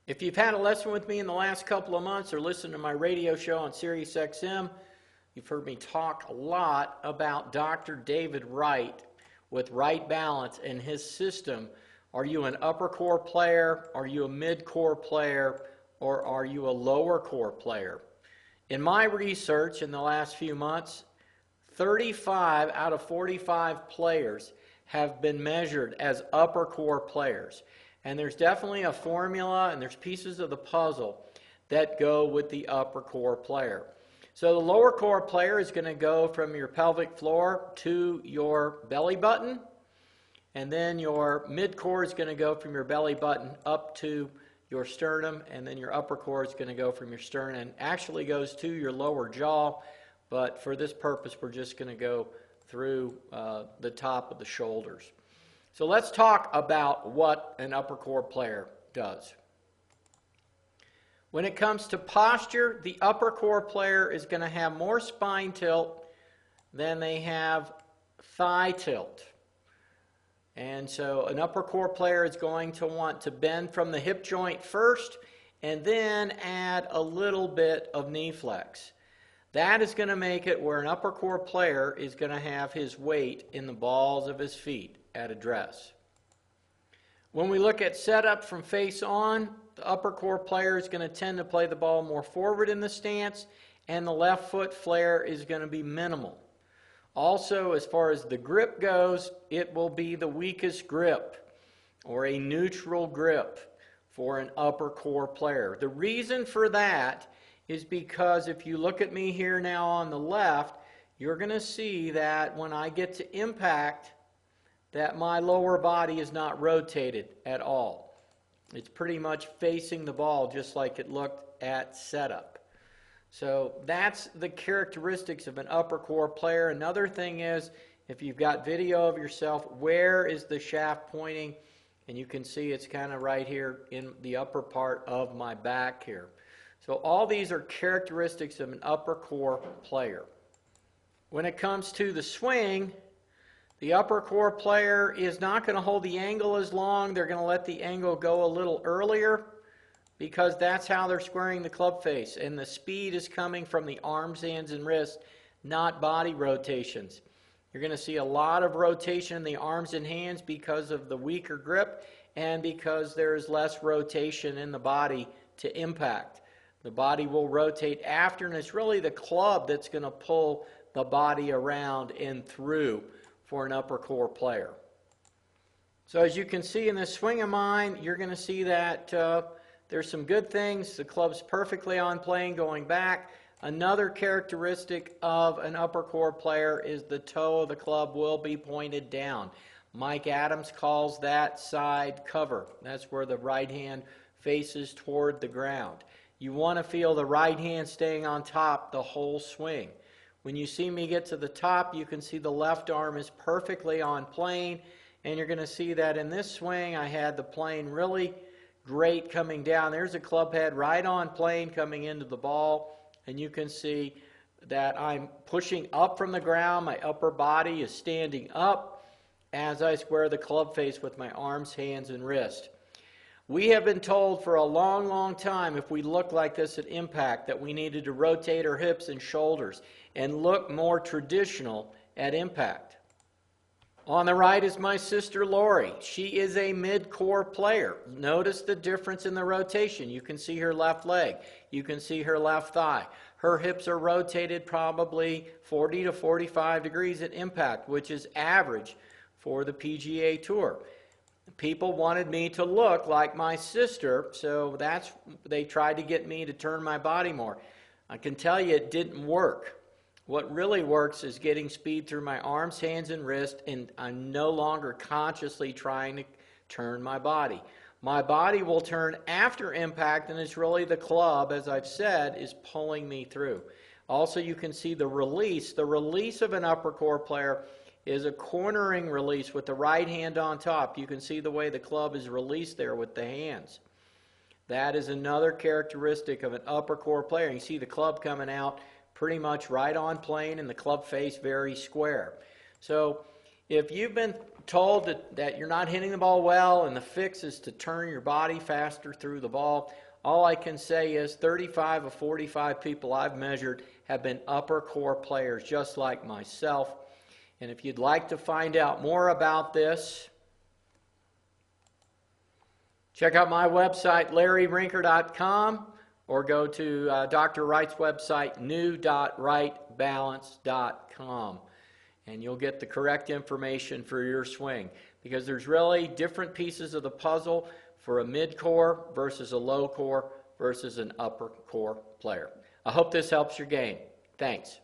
If you've had a lesson with me in the last couple of months or listened to my radio show on Sirius XM, you've heard me talk a lot about Dr. David Wright with Right Balance and his system. Are you an upper core player? Are you a mid-core player? Or are you a lower core player? In my research in the last few months, 35 out of 45 players have been measured as upper core players. And there's definitely a formula and there's pieces of the puzzle that go with the upper core player. So the lower core player is going to go from your pelvic floor to your belly button, and then your mid core is going to go from your belly button up to your sternum, and then your upper core is going to go from your sternum and actually goes to your lower jaw, but for this purpose we're just going to go through the top of the shoulders. So let's talk about what an upper core player does. When it comes to posture, the upper core player is going to have more spine tilt than they have thigh tilt. And so an upper core player is going to want to bend from the hip joint first and then add a little bit of knee flex. That is going to make it where an upper core player is going to have his weight in the balls of his feet at address. When we look at setup from face on, the upper core player is going to tend to play the ball more forward in the stance, and the left foot flare is going to be minimal. Also, as far as the grip goes, it will be the weakest grip or a neutral grip for an upper core player. The reason for that is because if you look at me here now on the left, you're going to see that when I get to impact, that my lower body is not rotated at all. It's pretty much facing the ball just like it looked at setup. So that's the characteristics of an upper core player. Another thing is, if you've got video of yourself, where is the shaft pointing? And you can see it's kind of right here in the upper part of my back here. So all these are characteristics of an upper core player. When it comes to the swing, the upper core player is not going to hold the angle as long. They're going to let the angle go a little earlier because that's how they're squaring the club face. And the speed is coming from the arms, hands, and wrists, not body rotations. You're going to see a lot of rotation in the arms and hands because of the weaker grip and because there's less rotation in the body to impact. The body will rotate after, and it's really the club that's going to pull the body around and through for an upper core player. So as you can see in this swing of mine, you're going to see that there's some good things. The club's perfectly on plane going back. Another characteristic of an upper core player is the toe of the club will be pointed down. Mike Adams calls that side cover. That's where the right hand faces toward the ground. You want to feel the right hand staying on top the whole swing. When you see me get to the top, you can see the left arm is perfectly on plane, and you're going to see that in this swing I had the plane really great coming down. There's a club head right on plane coming into the ball, and you can see that I'm pushing up from the ground. My upper body is standing up as I square the club face with my arms, hands, and wrist. We have been told for a long, long time if we look like this at impact that we needed to rotate our hips and shoulders and look more traditional at impact. On the right is my sister Lori. She is a mid-core player. Notice the difference in the rotation. You can see her left leg. You can see her left thigh. Her hips are rotated probably 40 to 45 degrees at impact, which is average for the PGA Tour. People wanted me to look like my sister, so they tried to get me to turn my body more. I can tell you it didn't work. What really works is getting speed through my arms, hands, and wrist, and I'm no longer consciously trying to turn my body. My body will turn after impact, and it's really the club, as I've said, is pulling me through. Also, you can see the release. The release of an upper core player is a cornering release with the right hand on top. You can see the way the club is released there with the hands. That is another characteristic of an upper core player. You see the club coming out pretty much right on plane and the club face very square. So if you've been told that you're not hitting the ball well and the fix is to turn your body faster through the ball, all I can say is 35 of 45 people I've measured have been upper core players just like myself. And if you'd like to find out more about this, check out my website, LarryRinker.com, or go to Dr. Wright's website, new.wrightbalance.com. And you'll get the correct information for your swing, because there's really different pieces of the puzzle for a mid-core versus a low-core versus an upper core player. I hope this helps your game. Thanks.